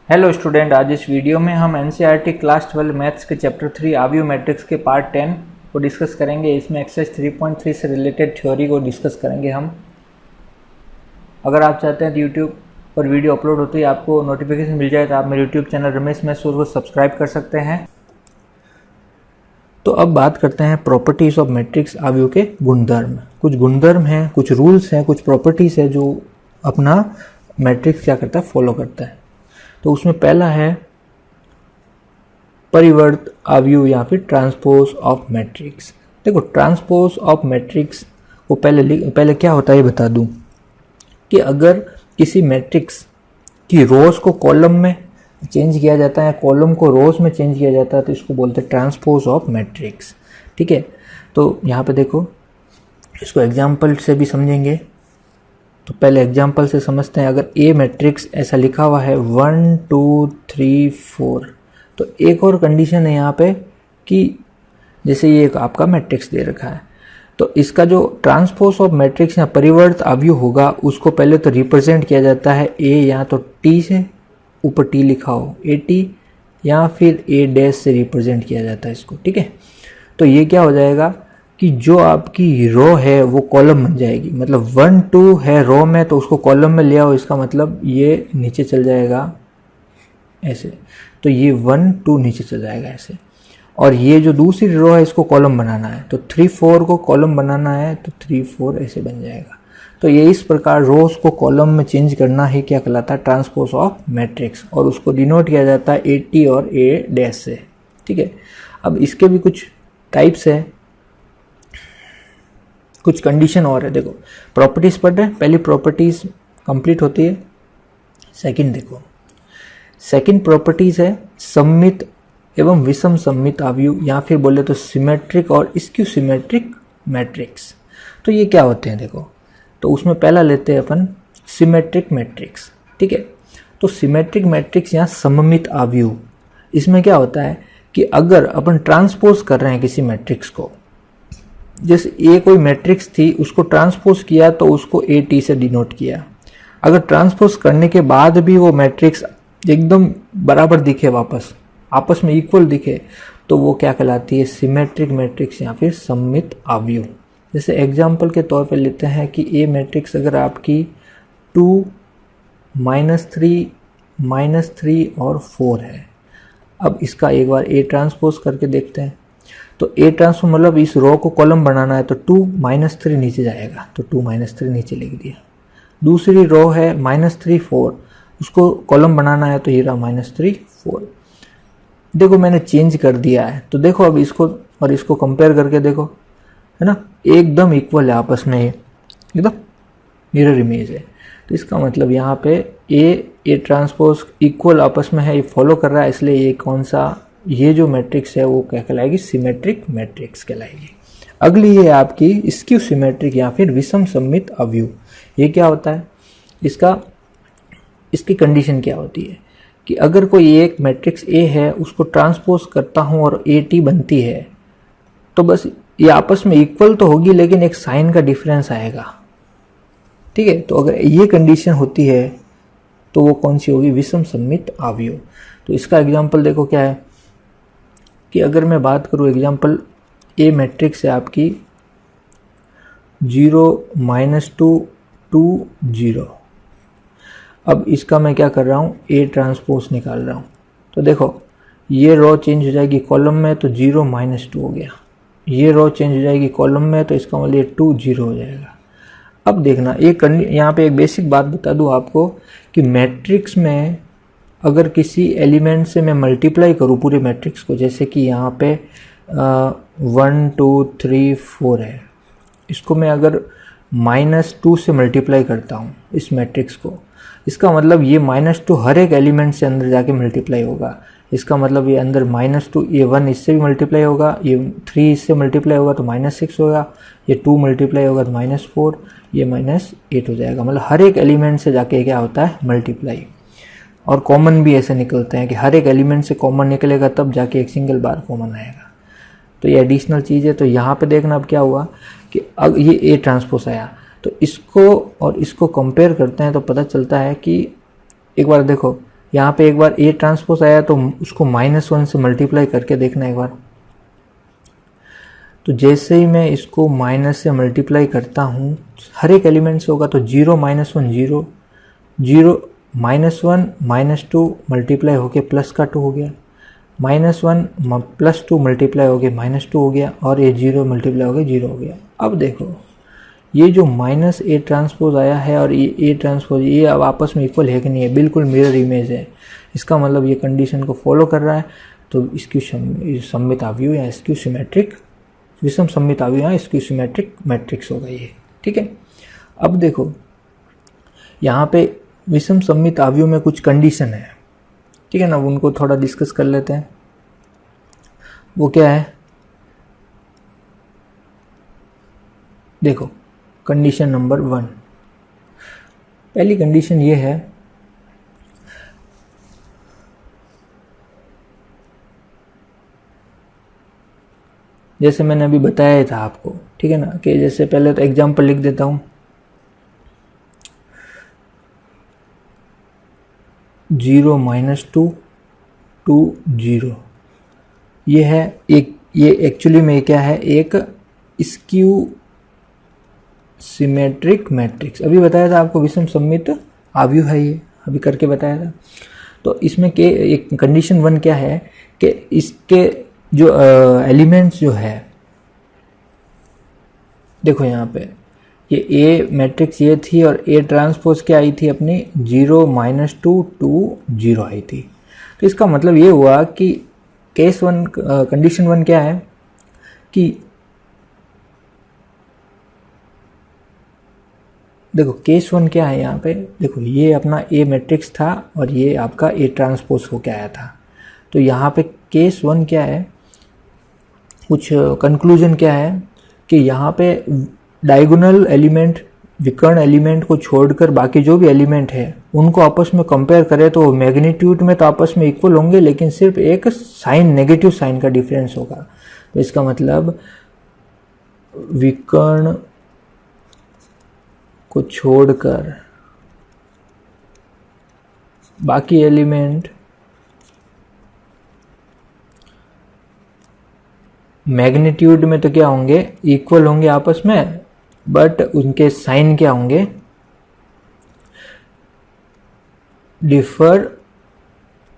Hello student, आज इस video में हम एनसीईआरटी क्लास 12 मैथ्स के चैप्टर 3 आव्यूह मैट्रिक्स के पार्ट 10 को डिस्कस करेंगे। इसमें एक्सरसाइज 3.3 से रिलेटेड थ्योरी को डिस्कस करेंगे हम। अगर आप चाहते हैं तो यूट्यूब पर वीडियो अपलोड होते ही आपको नोटिफिकेशन मिल जाए तो आप मेरे यूट्यूब चैनल रमेश मैथ्स को सब्सक्राइब कर सकते हैं। तो अब बात करते हैं प्रॉपर्टीज़ ऑफ मैट्रिक्स आव्यूह के गुणधर्म। कुछ गुणधर्म हैं, कुछ रूल्स हैं, कुछ प्रॉपर्टीज़ है जो अपना मैट्रिक्स क्या करता है, फॉलो करता है। तो उसमें पहला है परिवर्त आव्यूह या फिर ट्रांसपोज ऑफ मैट्रिक्स। देखो, ट्रांसपोज ऑफ मैट्रिक्स को पहले क्या होता है ये बता दूं कि अगर किसी मैट्रिक्स की रोज को कॉलम में चेंज किया जाता है, कॉलम को रोज में चेंज किया जाता है, तो इसको बोलते हैं ट्रांसपोज ऑफ मैट्रिक्स। ठीक है, तो यहाँ पे देखो, इसको एग्जाम्पल से भी समझेंगे। तो पहले एग्जाम्पल से समझते हैं। अगर ए मैट्रिक्स ऐसा लिखा हुआ है 1 2 3 4, तो एक और कंडीशन है यहाँ पे कि जैसे ये एक आपका मैट्रिक्स दे रखा है, तो इसका जो ट्रांसपोज ऑफ मैट्रिक्स या परिवर्त आव्यूह होगा उसको पहले तो रिप्रेजेंट किया जाता है ए या तो टी से, ऊपर टी लिखा हो ए टी, या फिर ए डैश से रिप्रेजेंट किया जाता है इसको। ठीक है, तो ये क्या हो जाएगा कि जो आपकी रो है वो कॉलम बन जाएगी। मतलब 1 2 है रो में, तो उसको कॉलम में ले आओ, इसका मतलब ये नीचे चल जाएगा ऐसे, तो ये 1 2 नीचे चल जाएगा ऐसे। और ये जो दूसरी रो है इसको कॉलम बनाना है, तो 3 4 को कॉलम बनाना है, तो 3 4 ऐसे बन जाएगा। तो ये इस प्रकार रोज को कॉलम में चेंज करना ही क्या कहलाता है, ट्रांसपोज ऑफ मैट्रिक्स, और उसको डिनोट किया जाता है ए टी और ए डैश से। ठीक है, अब इसके भी कुछ टाइप्स है, कुछ कंडीशन और है। देखो, प्रॉपर्टीज पढ़ रहे हैं, पहली प्रॉपर्टीज कंप्लीट होती है। सेकंड देखो, सेकंड प्रॉपर्टीज है सममित एवं विषम सममित आव्यूह, या फिर बोले तो सिमेट्रिक और स्क्यू सिमेट्रिक मैट्रिक्स। तो ये क्या होते हैं देखो, तो उसमें पहला लेते हैं अपन सिमेट्रिक मैट्रिक्स। ठीक है, तो सिमेट्रिक मैट्रिक्स या सममित आव्यूह, इसमें क्या होता है कि अगर अपन ट्रांसपोज कर रहे हैं किसी मैट्रिक्स को, जैसे ए कोई मैट्रिक्स थी, उसको ट्रांसपोज किया तो उसको ए टी से डिनोट किया। अगर ट्रांसपोज करने के बाद भी वो मैट्रिक्स एकदम बराबर दिखे, वापस आपस में इक्वल दिखे, तो वो क्या कहलाती है, सिमेट्रिक मैट्रिक्स या फिर सममित आव्यूह। जैसे एग्जाम्पल के तौर पे लेते हैं कि ए मैट्रिक्स अगर आपकी 2 -3 और 4 है। अब इसका एक बार ए ट्रांसपोज करके देखते हैं। तो ए ट्रांसफॉर्म मतलब इस रो को कॉलम बनाना है, तो 2 -3 नीचे जाएगा, तो 2 -3 नीचे लिख दिया। दूसरी रो है -3 4, उसको कॉलम बनाना है, तो ये रहा -3 4। देखो मैंने चेंज कर दिया है, तो देखो अब इसको और इसको कंपेयर करके देखो, है ना, एकदम इक्वल है आपस में, एकदम मिरर इमेज है। तो इसका मतलब यहाँ पे ए ट्रांसपोज इक्वल आपस में है, ये फॉलो कर रहा है, इसलिए ये कौन सा, ये जो मैट्रिक्स है वो क्या कहलाएगी, सिमेट्रिक मैट्रिक्स कहलाएगी। अगली है आपकी स्क्यू सिमेट्रिक या फिर विषम सममित आव्यूह। ये क्या होता है, इसकी कंडीशन क्या होती है कि अगर कोई एक मैट्रिक्स ए है, उसको ट्रांसपोज करता हूं और ए टी बनती है, तो बस ये आपस में इक्वल तो होगी लेकिन एक साइन का डिफरेंस आएगा। ठीक है, तो अगर ये कंडीशन होती है तो वो कौन सी होगी, विषम सममित आव्यूह। तो इसका एग्जाम्पल देखो क्या है कि अगर मैं बात करूं, एग्जाम्पल ए मैट्रिक्स है आपकी 0 -2 2 0। अब इसका मैं क्या कर रहा हूं, ए ट्रांसपोज निकाल रहा हूं। तो देखो ये रो चेंज हो जाएगी कॉलम में, तो 0 -2 हो गया। ये रो चेंज हो जाएगी कॉलम में, तो इसका मतलब ये 2 0 हो जाएगा। अब देखना, यहाँ पे एक बेसिक बात बता दूं आपको कि मैट्रिक्स में अगर किसी एलिमेंट से मैं मल्टीप्लाई करूँ पूरे मैट्रिक्स को, जैसे कि यहाँ पे 1 2 3 4 है, इसको मैं अगर -2 से मल्टीप्लाई करता हूँ इस मैट्रिक्स को, इसका मतलब ये -2 हर एक एलिमेंट से अंदर जाके मल्टीप्लाई होगा। इसका मतलब ये अंदर -2, ये 1 इससे भी मल्टीप्लाई होगा, ये 3 इससे मल्टीप्लाई होगा तो -6 होगा, ये 2 मल्टीप्लाई होगा तो -4, ये -8 हो जाएगा। मतलब हर एक एलिमेंट से जाके क्या होता है, मल्टीप्लाई। और कॉमन भी ऐसे निकलते हैं कि हर एक एलिमेंट से कॉमन निकलेगा तब जाके एक सिंगल बार कॉमन आएगा। तो ये एडिशनल चीज़ है। तो यहाँ पे देखना अब क्या हुआ कि अब ये ए ट्रांसपोज आया, तो इसको और इसको कंपेयर करते हैं तो पता चलता है कि एक बार देखो यहाँ पे एक बार ए ट्रांसपोज आया तो उसको -1 से मल्टीप्लाई करके देखना एक बार। तो जैसे ही मैं इसको माइनस से मल्टीप्लाई करता हूँ, हर एक एलिमेंट से होगा, तो 0 -1 0 0 -1 -2 मल्टीप्लाई होके प्लस का 2 हो गया, -1 + 2 मल्टीप्लाई होके -2 हो गया, और ये 0 मल्टीप्लाई होके 0 हो गया। अब देखो ये जो -A ट्रांसपोज आया है और ये A ट्रांसपोज, ये अब आपस में इक्वल है कि नहीं है? बिल्कुल मिरर इमेज है। इसका मतलब ये कंडीशन को फॉलो कर रहा है। तो इसकी सममित अवयव या स्क्यू सिमेट्रिक, विषम सममित अवयव या स्क्यू सिमेट्रिक मैट्रिक्स होगा ये। ठीक है, अब देखो यहाँ पे विषम सममित अवयव में कुछ कंडीशन है, ठीक है ना, उनको थोड़ा डिस्कस कर लेते हैं। वो क्या है? देखो कंडीशन नंबर 1, पहली कंडीशन ये है जैसे मैंने अभी बताया था आपको, ठीक है ना, कि जैसे पहले तो एग्जांपल लिख देता हूं, 0 -2 2 0, ये है एक, ये एक्चुअली में क्या है? एक स्क्यू सिमेट्रिक मैट्रिक्स। अभी बताया था आपको विषम सममित अवयव है, ये अभी करके बताया था। तो इसमें के एक कंडीशन 1 क्या है कि इसके जो एलिमेंट्स जो है, देखो यहाँ पे ये ए मैट्रिक्स ये थी और ए ट्रांसपोज क्या आई थी अपनी? 0 -2 2 0 आई थी। तो इसका मतलब ये हुआ कि केस 1 कंडीशन 1 क्या है कि देखो केस 1 क्या है यहाँ पे? देखो ये अपना ए मैट्रिक्स था और ये आपका ए ट्रांसपोज होके आया था। तो यहाँ पे केस 1 क्या है, कुछ कंक्लूजन क्या है कि यहाँ पे डायगोनल एलिमेंट, विकर्ण एलिमेंट को छोड़कर बाकी जो भी एलिमेंट है उनको आपस में कंपेयर करें तो मैग्नीट्यूड में तो आपस में इक्वल होंगे, लेकिन सिर्फ एक साइन, नेगेटिव साइन का डिफरेंस होगा। तो इसका मतलब विकर्ण को छोड़कर बाकी एलिमेंट मैग्नीट्यूड में तो क्या होंगे? इक्वल होंगे आपस में, बट उनके साइन क्या होंगे? डिफर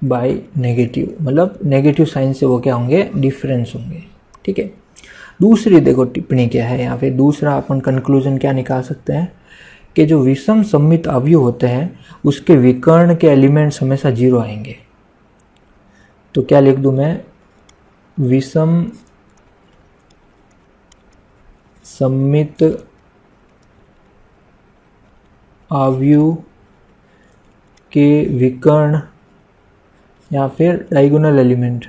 बाय नेगेटिव, मतलब नेगेटिव साइन से वो क्या होंगे? डिफरेंस होंगे। ठीक है, दूसरी देखो टिप्पणी क्या है यहाँ पे, दूसरा अपन कंक्लूजन क्या निकाल सकते हैं कि जो विषम सममित अवयव होते हैं उसके विकर्ण के एलिमेंट्स हमेशा 0 आएंगे। तो क्या लिख दूं मैं? विषम सममित अवयव के विकर्ण या फिर डायगोनल एलिमेंट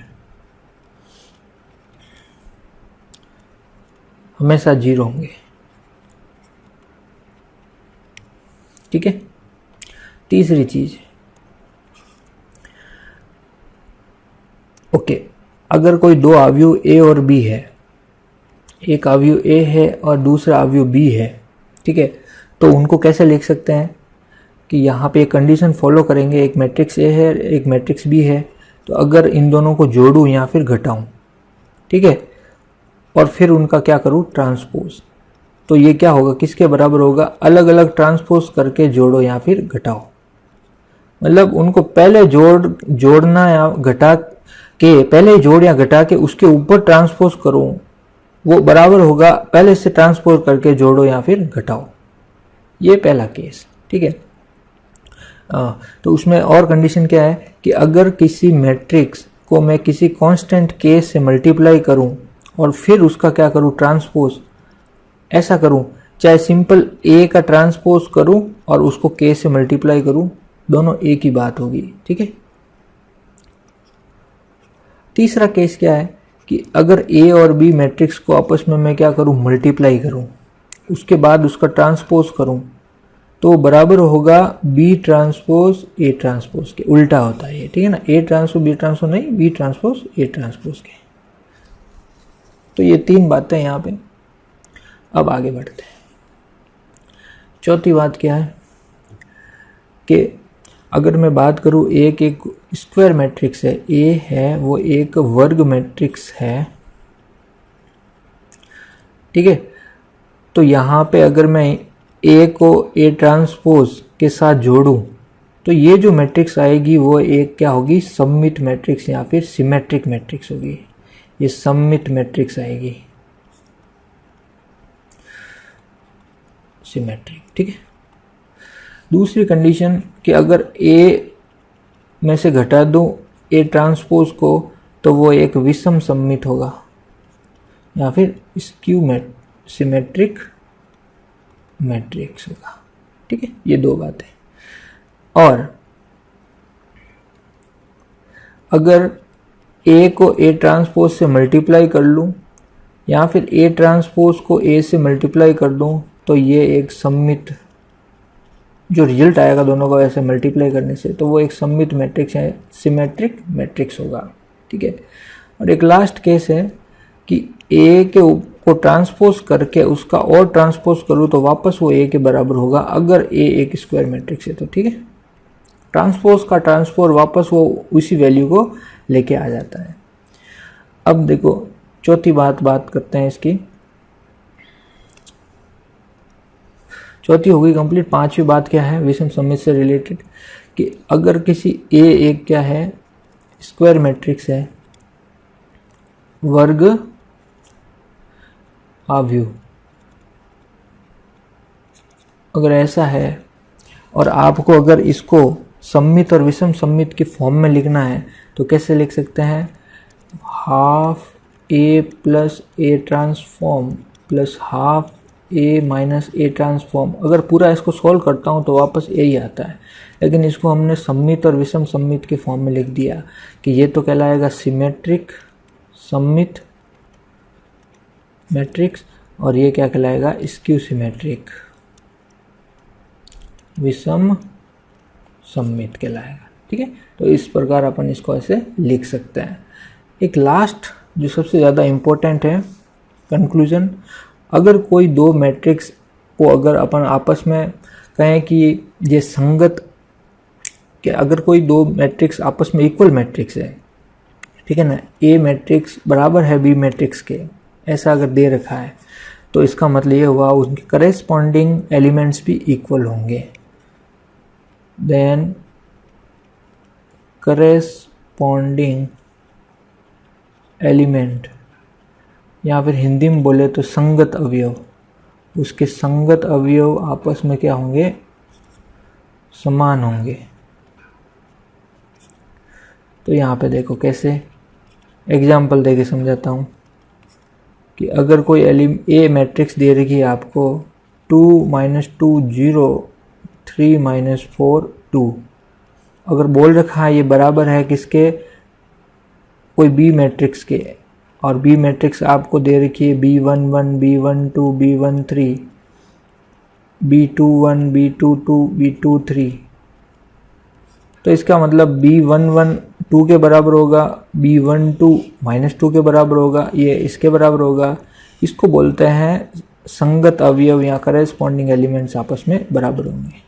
हमेशा 0 होंगे। ठीक है, तीसरी चीज, ओके, अगर कोई दो अवयव ए और बी है, एक अवयव ए है और दूसरा अवयव बी है, ठीक है, तो उनको कैसे लिख सकते हैं कि यहाँ पे एक कंडीशन फॉलो करेंगे, एक मैट्रिक्स ए है एक मैट्रिक्स बी है, तो अगर इन दोनों को जोड़ूं या फिर घटाऊं, ठीक है, और फिर उनका क्या करूं? ट्रांसपोज, तो ये क्या होगा? किसके बराबर होगा? अलग अलग ट्रांसपोज करके जोड़ो या फिर घटाओ, मतलब उनको पहले जोड़ना या घटा के, पहले जोड़ या घटा के उसके ऊपर ट्रांसपोज करो, वो बराबर होगा पहले से ट्रांसपोज करके जोड़ो या फिर घटाओ। ये पहला केस। ठीक है, तो उसमें और कंडीशन क्या है कि अगर किसी मैट्रिक्स को मैं किसी कांस्टेंट के से मल्टीप्लाई करूं और फिर उसका क्या करूं? ट्रांसपोज, ऐसा करूं, चाहे सिंपल ए का ट्रांसपोज करूं और उसको के से मल्टीप्लाई करूं, दोनों एक ही बात होगी। ठीक है, तीसरा केस क्या है कि अगर ए और बी मैट्रिक्स को आपस में मैं क्या करूं? मल्टीप्लाई करूं, उसके बाद उसका ट्रांसपोज करूं, तो बराबर होगा बी ट्रांसपोज ए ट्रांसपोज के, उल्टा होता है ये। ठीक है ना, ए ट्रांसपोज बी ट्रांसपोज नहीं, बी ट्रांसपोज ए ट्रांसपोज के। तो ये तीन बातें यहाँ पे। अब आगे बढ़ते हैं। चौथी बात क्या है कि अगर मैं बात करूँ एक स्क्वायर मैट्रिक्स है, ए है वो एक वर्ग मैट्रिक्स है, ठीक है। तो यहाँ पे अगर मैं ए को ए ट्रांसपोज के साथ जोड़ूं तो ये जो मैट्रिक्स आएगी वो एक क्या होगी, सममित मैट्रिक्स या फिर सिमेट्रिक मैट्रिक्स होगी। ये सममित मैट्रिक्स आएगी, सिमेट्रिक, ठीक है। दूसरी कंडीशन कि अगर ए में से घटा दूं ए ट्रांसपोज को तो वो एक विषम सममित होगा या फिर स्क्यू सिमेट्रिक मैट्रिक्स होगा, ठीक है। ये दो बातें। और अगर ए को ए ट्रांसपोज से मल्टीप्लाई कर लूं या फिर ए ट्रांसपोज को ए से मल्टीप्लाई कर दूं तो ये एक सममित, जो रिजल्ट आएगा दोनों को ऐसे मल्टीप्लाई करने से, तो वो एक सममित मैट्रिक्स है, सिमेट्रिक मैट्रिक्स होगा, ठीक है। और एक लास्ट केस है कि ए को ट्रांसपोज करके उसका और ट्रांसपोज करूँ तो वापस वो ए के बराबर होगा, अगर ए एक स्क्वायर मैट्रिक्स है तो, ठीक है। ट्रांसपोज का ट्रांसपोज वापस वो उसी वैल्यू को लेके आ जाता है। अब देखो चौथी बात करते हैं इसकी। चौथी हो गई कंप्लीट। पांचवी बात क्या है विषम सममित से रिलेटेड, कि अगर किसी ए एक क्या है स्क्वायर मैट्रिक्स है, वर्ग आव्यूह, अगर ऐसा है और आपको अगर इसको सममित और विषम सममित के फॉर्म में लिखना है तो कैसे लिख सकते हैं, हाफ ए प्लस ए ट्रांसफॉर्म प्लस हाफ ए माइनस ए ट्रांसफॉर्म। अगर पूरा इसको सॉल्व करता हूँ तो वापस ए ही आता है, लेकिन इसको हमने सममित और विषम सममित के फॉर्म में लिख दिया कि ये तो कहलाएगा सिमेट्रिक सममित मैट्रिक्स और ये क्या कहलाएगा, स्क्यू सिमेट्रिक विषम सममित कहलाएगा, ठीक है। तो इस प्रकार अपन इसको ऐसे लिख सकते हैं। एक लास्ट जो सबसे ज़्यादा इम्पोर्टेंट है, कंक्लूजन, अगर कोई दो मैट्रिक्स को अगर अपन आपस में कहें कि ये संगत, कि अगर कोई दो मैट्रिक्स आपस में इक्वल मैट्रिक्स है, ठीक है ना, ए मैट्रिक्स बराबर है बी मैट्रिक्स के, ऐसा अगर दे रखा है तो इसका मतलब ये हुआ उनके करेस्पॉन्डिंग एलिमेंट्स भी इक्वल होंगे। देन करेस्पॉन्डिंग एलिमेंट या फिर हिंदी में बोले तो संगत अवयव, उसके संगत अवयव आपस में क्या होंगे, समान होंगे। तो यहाँ पे देखो कैसे एग्जाम्पल देके समझाता हूँ कि अगर कोई ए मैट्रिक्स दे रखी है आपको 2 - 2 0 3 - 4 2, अगर बोल रखा है ये बराबर है किसके, कोई बी मैट्रिक्स के, और बी मैट्रिक्स आपको दे रखी है B11 B12 B13 B21 B22 B23, तो इसका मतलब B11 2 के बराबर होगा, B12 -2 के बराबर होगा, ये इसके बराबर होगा। इसको बोलते हैं संगत अवयव या करेस्पॉन्डिंग एलिमेंट्स आपस में बराबर होंगे।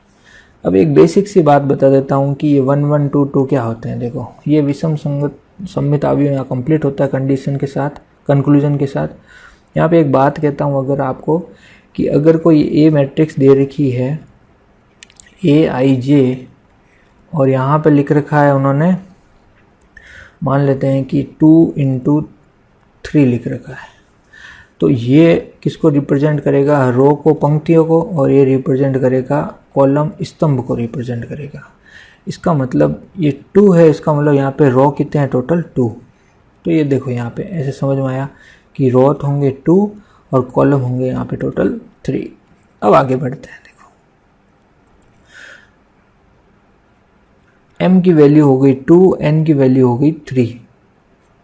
अब एक बेसिक सी बात बता देता हूँ कि ये 1 1 2 2 क्या होते हैं। देखो ये विषम संगत सममित अवयव यहाँ कंप्लीट होता है कंडीशन के साथ, कंक्लूजन के साथ। यहाँ पे एक बात कहता हूँ अगर आपको, कि अगर कोई ए मैट्रिक्स दे रखी है AIJ और यहाँ पे लिख रखा है उन्होंने, मान लेते हैं कि 2 × 3 लिख रखा है, तो ये किसको रिप्रेजेंट करेगा, रो को, पंक्तियों को, और ये रिप्रेजेंट करेगा कॉलम स्तंभ को रिप्रेजेंट करेगा। इसका मतलब ये 2 है, इसका मतलब यहाँ पे रो कितने हैं टोटल 2। तो ये देखो यहाँ पे ऐसे समझ में आया कि रो होंगे 2 और कॉलम होंगे यहाँ पे टोटल 3। अब आगे बढ़ते हैं। देखो m की वैल्यू हो गई 2, n की वैल्यू हो गई 3,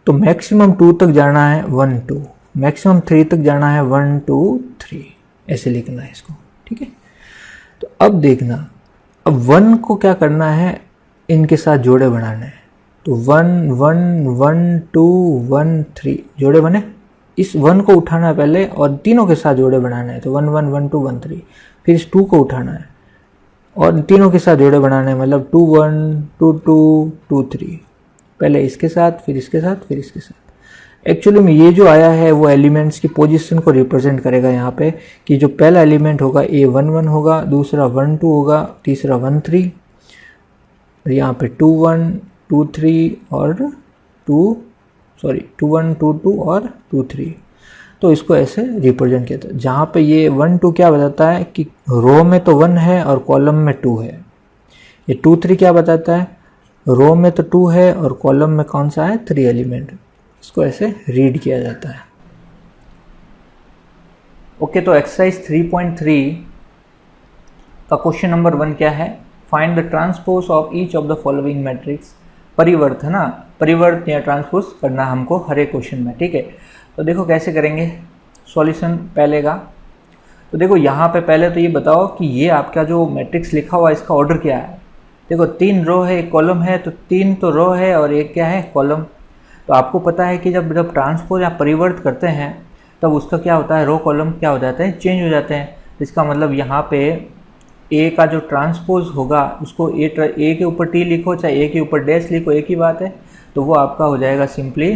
तो मैक्सिमम 2 तक जाना है 1 2, मैक्सिमम 3 तक जाना है 1 2 3, ऐसे लिखना है इसको, ठीक है। तो अब देखना, अब 1 को क्या करना है, इनके साथ जोड़े बनाने हैं। तो 1 1 1 2 1 3 जोड़े बने, इस 1 को उठाना है पहले और तीनों के साथ जोड़े बनाना है। तो 1 1 1 2 1 3, फिर इस 2 को उठाना है और तीनों के साथ जोड़े बनाने हैं, मतलब 2 1 2 2 2 3, पहले इसके साथ फिर इसके साथ फिर इसके साथ। एक्चुअली में ये जो आया है वो एलिमेंट्स की पोजीशन को रिप्रेजेंट करेगा यहाँ पे, कि जो पहला एलिमेंट होगा ए 1 1 होगा, दूसरा 1 2 होगा, तीसरा 1 3, और यहाँ पे 2 1 2 3 और 2 1 2 2 और 2 3। तो इसको ऐसे रिप्रेजेंट किया था, जहाँ पे ये 1 2 क्या बताता है कि रो में तो 1 है और कॉलम में 2 है। ये 2 3 क्या बताता है, रो में तो 2 है और कॉलम में कौन सा है, 3 एलिमेंट। इसको ऐसे रीड किया जाता है। ओके, तो एक्सरसाइज 3.3 का क्वेश्चन नंबर 1 क्या है, find the transpose of each of the following matrix. परिवर्त है ना, परिवर्त या ट्रांसपोज करना हमको हर एक क्वेश्चन में, ठीक है। तो देखो कैसे करेंगे सॉल्यूशन पहले का। तो देखो यहाँ पे पहले तो ये बताओ कि ये आपका जो मैट्रिक्स लिखा हुआ है इसका ऑर्डर क्या है। देखो 3 रो है, एक कॉलम है, तो 3 तो रो है और एक क्या है, कॉलम। तो आपको पता है कि जब ट्रांसपोज या परिवर्त करते हैं तब उसका क्या होता है, रो कॉलम क्या हो जाते हैं, चेंज हो जाते हैं। इसका मतलब यहाँ पे ए का जो ट्रांसपोज होगा उसको ए के ऊपर टी लिखो चाहे ए के ऊपर डैश लिखो, एक ही बात है। तो वो आपका हो जाएगा सिंपली,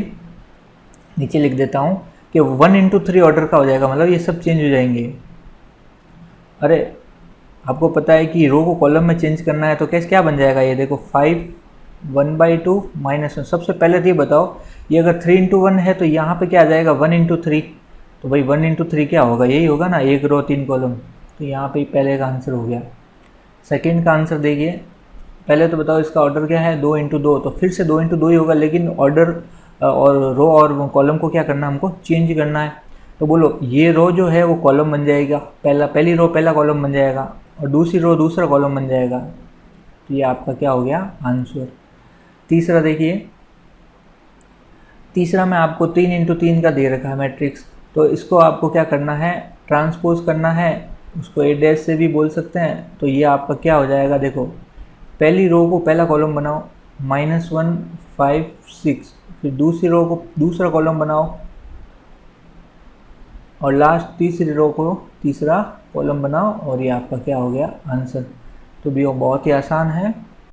नीचे लिख देता हूँ कि 1 into 3 ऑर्डर का हो जाएगा, मतलब ये सब चेंज हो जाएंगे। अरे आपको पता है कि रो को कॉलम में चेंज करना है तो कैसे क्या बन जाएगा, ये देखो 5 1/2 -1। सबसे पहले तो ये बताओ, ये अगर 3 into 1 है तो यहाँ पे क्या आ जाएगा, 1 into 3। तो भाई 1 into 3 क्या होगा, यही होगा ना, एक रो 3 कॉलम। तो यहाँ पे पहले का आंसर हो गया। सेकंड का आंसर देखिए, पहले तो बताओ इसका ऑर्डर क्या है, 2 into 2, तो फिर से 2 into 2 ही होगा, लेकिन ऑर्डर और रो और कॉलम को क्या करना है, हमको चेंज करना है। तो बोलो ये रो जो है वो कॉलम बन जाएगा, पहली रो पहला कॉलम बन जाएगा और दूसरी रो दूसरा कॉलम बन जाएगा। तो ये आपका क्या हो गया आंसर। तीसरा देखिए, तीसरा में आपको 3 into 3 का दे रखा है मैट्रिक्स, तो इसको आपको क्या करना है, ट्रांसपोज करना है, उसको ए डैश से भी बोल सकते हैं। तो ये आपका क्या हो जाएगा, देखो पहली रो को पहला कॉलम बनाओ, -1 5 6, फिर दूसरी रो को दूसरा कॉलम बनाओ और लास्ट तीसरी रो को तीसरा कॉलम बनाओ, और ये आपका क्या हो गया आंसर। तो भी वो बहुत ही आसान है।